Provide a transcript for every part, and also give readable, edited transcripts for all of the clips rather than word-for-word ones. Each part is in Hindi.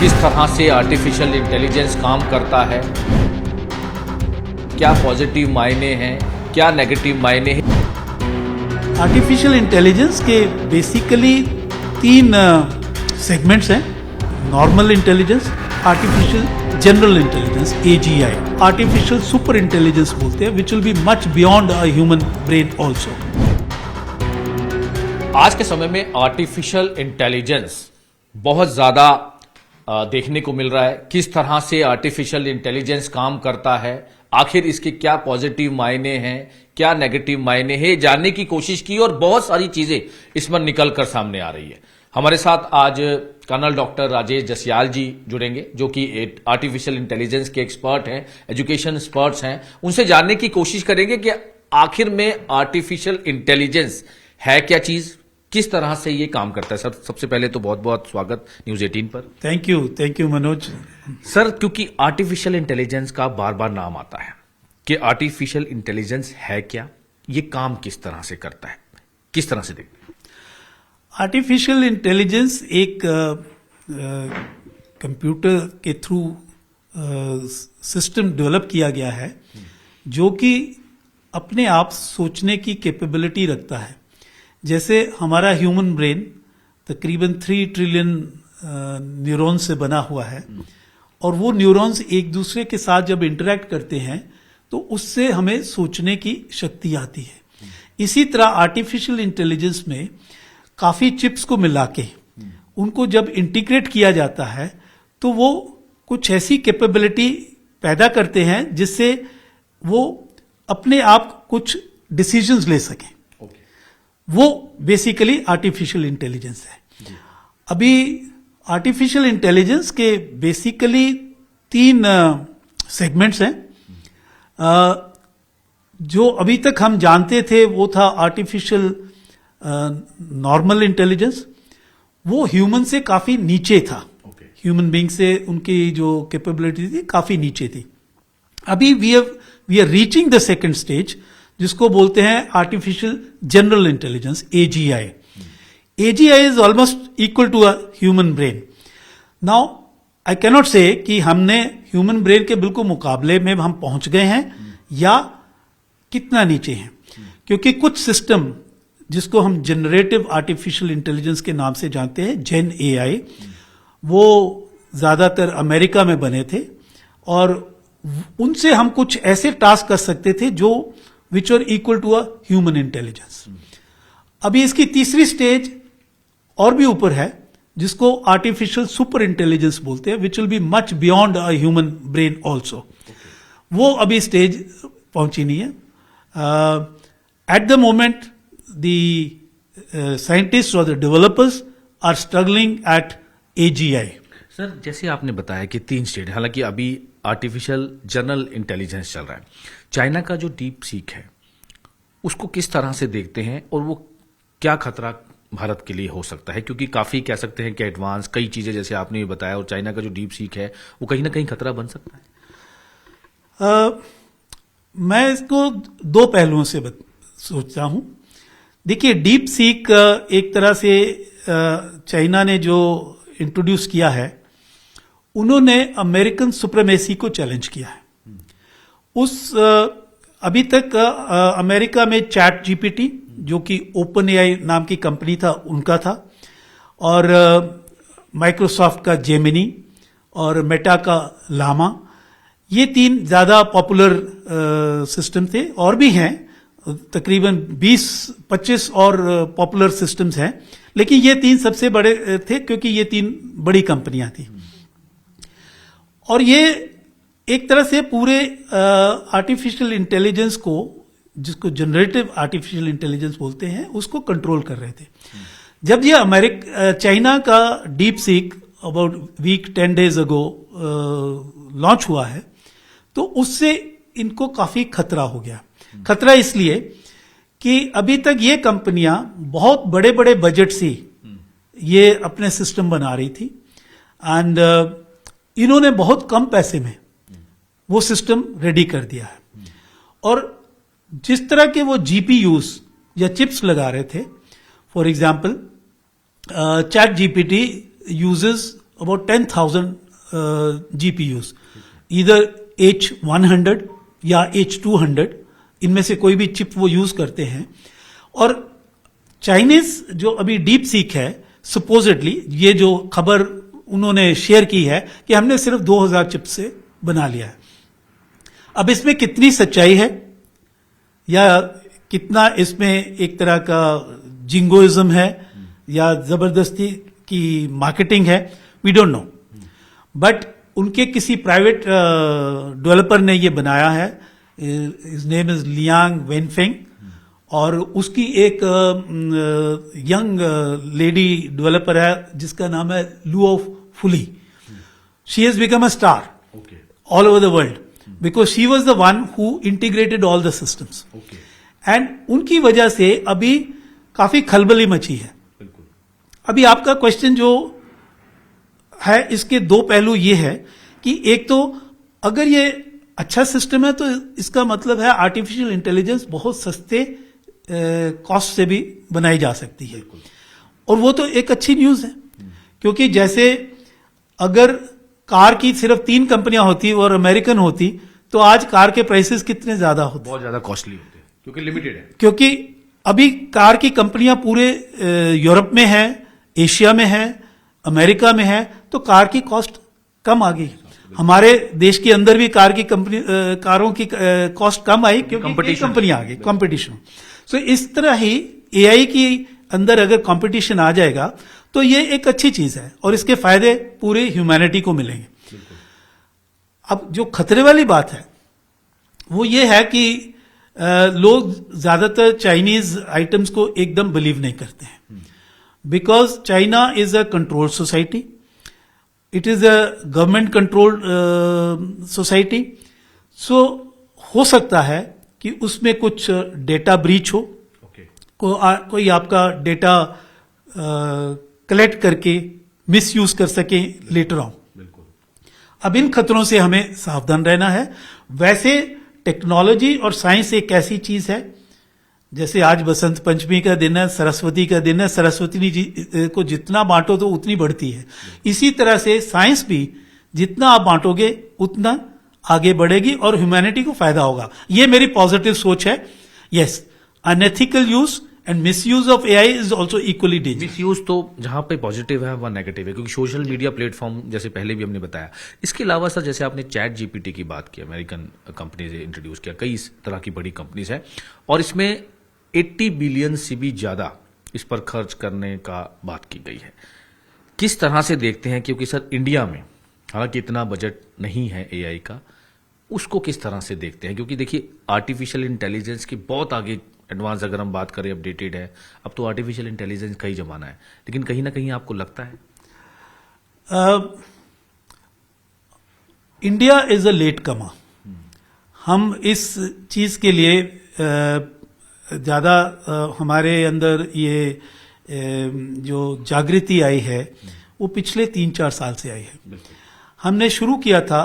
किस तरह से आर्टिफिशियल इंटेलिजेंस काम करता है, क्या पॉजिटिव मायने हैं, क्या नेगेटिव मायने हैं। आर्टिफिशियल इंटेलिजेंस के बेसिकली तीन सेगमेंट्स हैं। Normal intelligence, artificial general intelligence AGI, artificial super intelligence बोलते हैं, which will be much beyond a human brain also. आज के समय में आर्टिफिशियल इंटेलिजेंस बहुत ज्यादा देखने को मिल रहा है। किस तरह से आर्टिफिशियल इंटेलिजेंस काम करता है, आखिर इसके क्या पॉजिटिव मायने हैं, क्या नेगेटिव मायने हैं, जानने की कोशिश की और बहुत सारी चीजें इसमें निकल कर सामने आ रही है। हमारे साथ आज कर्नल डॉक्टर राजेश जसियाल जी जुड़ेंगे, जो कि आर्टिफिशियल इंटेलिजेंस के एक्सपर्ट हैं, एजुकेशन एक्सपर्ट्स हैं। उनसे जानने की कोशिश करेंगे कि आखिर में आर्टिफिशियल इंटेलिजेंस है क्या चीज, किस तरह से ये काम करता है। सर, सबसे पहले तो बहुत बहुत स्वागत न्यूज 18 पर। Thank you Manoj. सर, क्योंकि आर्टिफिशियल इंटेलिजेंस का बार बार नाम आता है कि आर्टिफिशियल इंटेलिजेंस है क्या, ये काम किस तरह से करता है, किस तरह से देखते हैं। आर्टिफिशियल इंटेलिजेंस एक कंप्यूटर के थ्रू सिस्टम डेवलप किया गया है जो कि अपने आप सोचने की कैपेबिलिटी रखता है। जैसे हमारा ह्यूमन ब्रेन तकरीबन 3 ट्रिलियन न्यूरॉन्स से बना हुआ है और वो न्यूरॉन्स एक दूसरे के साथ जब इंटरेक्ट करते हैं तो उससे हमें सोचने की शक्ति आती है। इसी तरह आर्टिफिशियल इंटेलिजेंस में काफी चिप्स को मिला के उनको जब इंटीग्रेट किया जाता है तो वो कुछ ऐसी कैपेबिलिटी पैदा करते हैं जिससे वो अपने आप कुछ डिसीजंस ले सकें। वो बेसिकली आर्टिफिशियल इंटेलिजेंस है। अभी आर्टिफिशियल इंटेलिजेंस के बेसिकली 3 सेगमेंट्स हैं। जो अभी तक हम जानते थे वो था आर्टिफिशियल नॉर्मल इंटेलिजेंस, वो ह्यूमन से काफी नीचे था। ह्यूमन बीइंग से उनकी जो कैपेबिलिटी थी काफी नीचे थी। अभी we are reaching the second stage, जिसको बोलते हैं artificial general intelligence AGI। AGI is almost equal to a human brain. Now I cannot say कि हमने ह्यूमन ब्रेन के बिल्कुल मुकाबले में हम पहुंच गए हैं या कितना नीचे हैं, क्योंकि कुछ सिस्टम जिसको हम जनरेटिव आर्टिफिशियल इंटेलिजेंस के नाम से जानते हैं, जेन AI, वो ज्यादातर अमेरिका में बने थे और उनसे हम कुछ ऐसे टास्क कर सकते थे जो which are equal to a human intelligence. अभी इसकी तीसरी स्टेज और भी ऊपर है जिसको आर्टिफिशियल सुपर इंटेलिजेंस बोलते हैं, which will be much beyond a human brain also. वो अभी स्टेज पहुंची नहीं है। At the moment the scientist और the developers are struggling at AGI। Sir, जैसे आपने बताया कि 3 स्टेज, हालांकि अभी आर्टिफिशियल जनरल इंटेलिजेंस चल रहा है। चाइना का जो डीप सीक है उसको किस तरह से देखते हैं और वो क्या खतरा भारत के लिए हो सकता है, क्योंकि काफी कह सकते हैं कि एडवांस कई चीजें जैसे आपने बताया, और चाइना का जो डीप सीक है वो कहीं ना कहीं खतरा बन सकता है। मैं इसको 2 पहलुओं से सोचता हूं। देखिए, डीप सीक एक तरह से चाइना ने जो इंट्रोड्यूस किया है, उन्होंने अमेरिकन सुप्रीमेसी को चैलेंज किया है। अभी तक अमेरिका में चैट GPT, जो कि ओपन AI नाम की कंपनी था, उनका था, और माइक्रोसॉफ्ट का जेमिनी और मेटा का लामा, ये 3 ज्यादा पॉपुलर सिस्टम थे। और भी हैं तकरीबन 20-25 और पॉपुलर सिस्टम्स हैं, लेकिन ये 3 सबसे बड़े थे क्योंकि ये 3 बड़ी कंपनियां थी। और ये एक तरह से पूरे आर्टिफिशियल इंटेलिजेंस को, जिसको जनरेटिव आर्टिफिशियल इंटेलिजेंस बोलते हैं, उसको कंट्रोल कर रहे थे। जब ये चाइना का DeepSeek about week 10 days ago launch हुआ है, तो उससे इनको काफी खतरा हो गया। खतरा इसलिए कि अभी तक ये कंपनियां बहुत बड़े बड़े बजट से ये अपने सिस्टम बना रही थी, एंड इन्होंने बहुत कम पैसे में वो सिस्टम रेडी कर दिया है। और जिस तरह के वो GPUs या चिप्स लगा रहे थे, for example chat GPT uses about 10,000 GPUs, either H100 या H200, इनमें से कोई भी चिप वो यूज करते हैं। और चाइनीज जो अभी डीप सीक है, सपोजिटली ये जो खबर उन्होंने शेयर की है कि हमने सिर्फ 2000 चिप से बना लिया है। अब इसमें कितनी सच्चाई है या कितना इसमें एक तरह का जिंगोइज्म है या जबरदस्ती की मार्केटिंग है, वी डोंट नो। बट उनके किसी प्राइवेट डेवलपर ने ये बनाया है, his name is Liang Wenfeng, और उसकी एक यंग लेडी डेवलपर है जिसका नाम है Luo fully. She has become a star all over the world because she was the one who integrated all the systems, and उनकी वजह से अभी काफी खलबली मची है। अभी आपका क्वेश्चन जो है, इसके दो पहलू ये है कि एक तो अगर ये अच्छा सिस्टम है तो इसका मतलब है आर्टिफिशियल इंटेलिजेंस बहुत सस्ते कॉस्ट से भी बनाई जा सकती है, और वो तो एक अच्छी न्यूज है। क्योंकि जैसे अगर कार की सिर्फ 3 कंपनियां होती और अमेरिकन होती तो आज कार के प्राइसेस कितने ज्यादा होते, बहुत ज्यादा कॉस्टली होते हैं, क्योंकि लिमिटेड है। क्योंकि अभी कार की कंपनियां पूरे यूरोप में है, एशिया में है, अमेरिका में है, तो कार की कॉस्ट कम आ गई। हमारे देश के अंदर भी कार की कंपनी कारों की कॉस्ट कम आई क्योंकि कंपनी आ गई, कंपटीशन। सो इस तरह ही एआई की अंदर अगर कंपटीशन आ जाएगा तो ये एक अच्छी चीज है और इसके फायदे पूरे ह्यूमैनिटी को मिलेंगे। अब जो खतरे वाली बात है वो ये है कि लोग ज्यादातर चाइनीज आइटम्स को एकदम बिलीव नहीं करते हैं, because China is a controlled society, it is a government controlled society. So हो सकता है कि उसमें कुछ डेटा ब्रीच हो, कोई आपका डेटा कलेक्ट करके मिसयूज कर सके लेटर ऑन। अब इन खतरों से हमें सावधान रहना है। वैसे टेक्नोलॉजी और साइंस एक ऐसी चीज है, जैसे आज बसंत पंचमी का दिन है, सरस्वती का दिन है, सरस्वती जी को जितना बांटो तो उतनी बढ़ती है। इसी तरह से साइंस भी जितना आप बांटोगे उतना आगे बढ़ेगी और ह्यूमैनिटी को फायदा होगा। ये मेरी पॉजिटिव सोच है। Yes, unethical use and misuse of AI is also equally dangerous. Misuse तो जहां पे पॉजिटिव है वह नेगेटिव है, क्योंकि सोशल मीडिया प्लेटफॉर्म जैसे पहले भी हमने बताया। इसके अलावा सर, जैसे आपने चैट जीपीटी की बात की, अमेरिकन कंपनी से इंट्रोड्यूस किया, कई इस तरह की बड़ी कंपनीज है और इसमें 80 बिलियन से भी ज्यादा इस पर खर्च करने का बात की गई है। किस तरह से देखते हैं, क्योंकि सर इंडिया में हालांकि इतना बजट नहीं है एआई का, उसको किस तरह से देखते हैं? क्योंकि देखिए आर्टिफिशियल इंटेलिजेंस की बहुत आगे एडवांस अगर हम बात करें, अपडेटेड है, अब तो आर्टिफिशियल इंटेलिजेंस का ही जमाना है, लेकिन कहीं ना कहीं आपको लगता है इंडिया इज अ लेट कमर। हम इस चीज के लिए ज्यादा हमारे अंदर ये जो जागृति आई है वो पिछले 3-4 साल से आई है। हमने शुरू किया था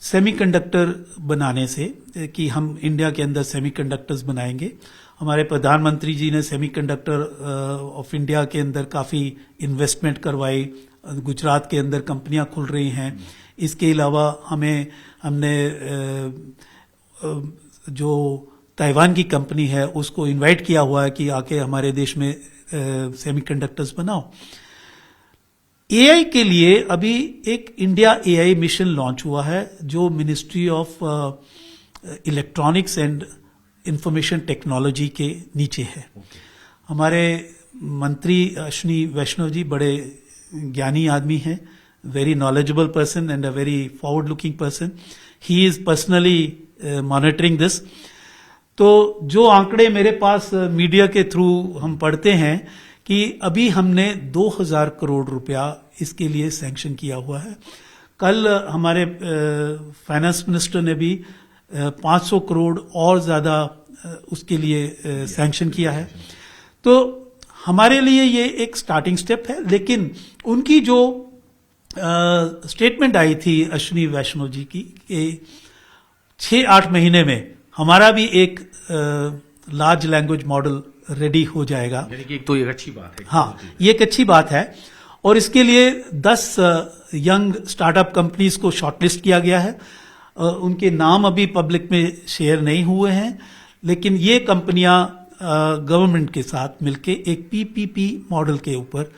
सेमीकंडक्टर बनाने से कि हम इंडिया के अंदर सेमीकंडक्टर्स बनाएंगे। हमारे प्रधानमंत्री जी ने सेमीकंडक्टर ऑफ इंडिया के अंदर काफी इन्वेस्टमेंट करवाई, गुजरात के अंदर कंपनियां खुल रही हैं। इसके अलावा हमने जो ताइवान की कंपनी है उसको इनवाइट किया हुआ है कि आके हमारे देश में सेमीकंडक्टर्स बनाओ। एआई के लिए अभी एक इंडिया एआई मिशन लॉन्च हुआ है जो ministry of electronics and information technology के नीचे है। हमारे मंत्री अश्विनी वैष्णव जी बड़े ज्ञानी आदमी हैं, very knowledgeable person and a very forward looking person. He is personally monitoring this. तो जो आंकड़े मेरे पास मीडिया के थ्रू हम पढ़ते हैं कि अभी हमने 2000 करोड़ रुपया इसके लिए सैंक्शन किया हुआ है। कल हमारे फाइनेंस मिनिस्टर ने भी 500 करोड़ और ज्यादा उसके लिए सैंक्शन किया है। तो हमारे लिए ये एक स्टार्टिंग स्टेप है, लेकिन उनकी जो स्टेटमेंट आई थी अश्विनी वैष्णव जी की, 6-8 महीने में हमारा भी एक लार्ज लैंग्वेज मॉडल रेडी हो जाएगा। यानी कि एक तो ये अच्छी बात है। हाँ, ये एक अच्छी बात है। और इसके लिए 10 यंग स्टार्टअप कंपनीज को शॉर्टलिस्ट किया गया है। उनके नाम अभी पब्लिक में शेयर नहीं हुए हैं, लेकिन ये कंपनियां गवर्नमेंट के साथ मिलके एक पीपीपी मॉडल के ऊपर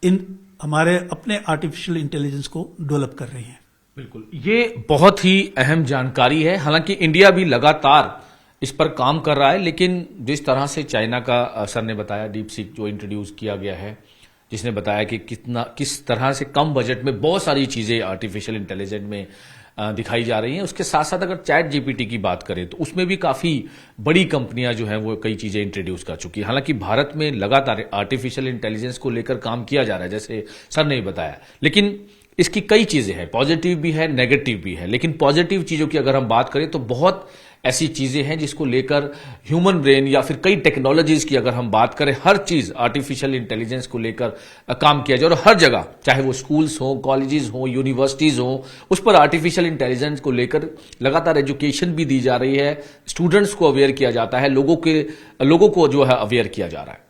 इन हमारे अपने आर्टिफिशियल इंटेलिजेंस को डेवलप कर रही हैं। बिल्कुल, ये बहुत ही अहम जानकारी है। हालांकि इंडिया भी लगातार इस पर काम कर रहा है, लेकिन जिस तरह से चाइना का सर ने बताया, डीप सीक जो इंट्रोड्यूस किया गया है, जिसने बताया कि किस तरह से कम बजट में बहुत सारी चीजें आर्टिफिशियल इंटेलिजेंस में दिखाई जा रही हैं। उसके साथ साथ अगर चैट जीपीटी की बात करें तो उसमें भी काफी बड़ी कंपनियां जो हैं वो कई चीजें इंट्रोड्यूस कर चुकी हैं। हालांकि भारत में लगातार आर्टिफिशियल इंटेलिजेंस को लेकर काम किया जा रहा है, जैसे सर ने बताया, लेकिन इसकी कई चीजें हैं, पॉजिटिव भी है, नेगेटिव भी है। लेकिन पॉजिटिव चीजों की अगर हम बात करें तो बहुत ऐसी चीजें हैं जिसको लेकर ह्यूमन ब्रेन या फिर कई टेक्नोलॉजीज की अगर हम बात करें, हर चीज आर्टिफिशियल इंटेलिजेंस को लेकर काम किया जाए और हर जगह, चाहे वो स्कूल्स हो, कॉलेजेस हो, यूनिवर्सिटीज हो, उस पर आर्टिफिशियल इंटेलिजेंस को लेकर लगातार एजुकेशन भी दी जा रही है, स्टूडेंट्स को अवेयर किया जाता है, लोगों को जो है अवेयर किया जा रहा है।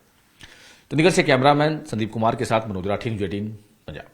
तो निगर से कैमरामैन संदीप कुमार के साथ मनोज राठी, न्यूज़ 18 पंजाब।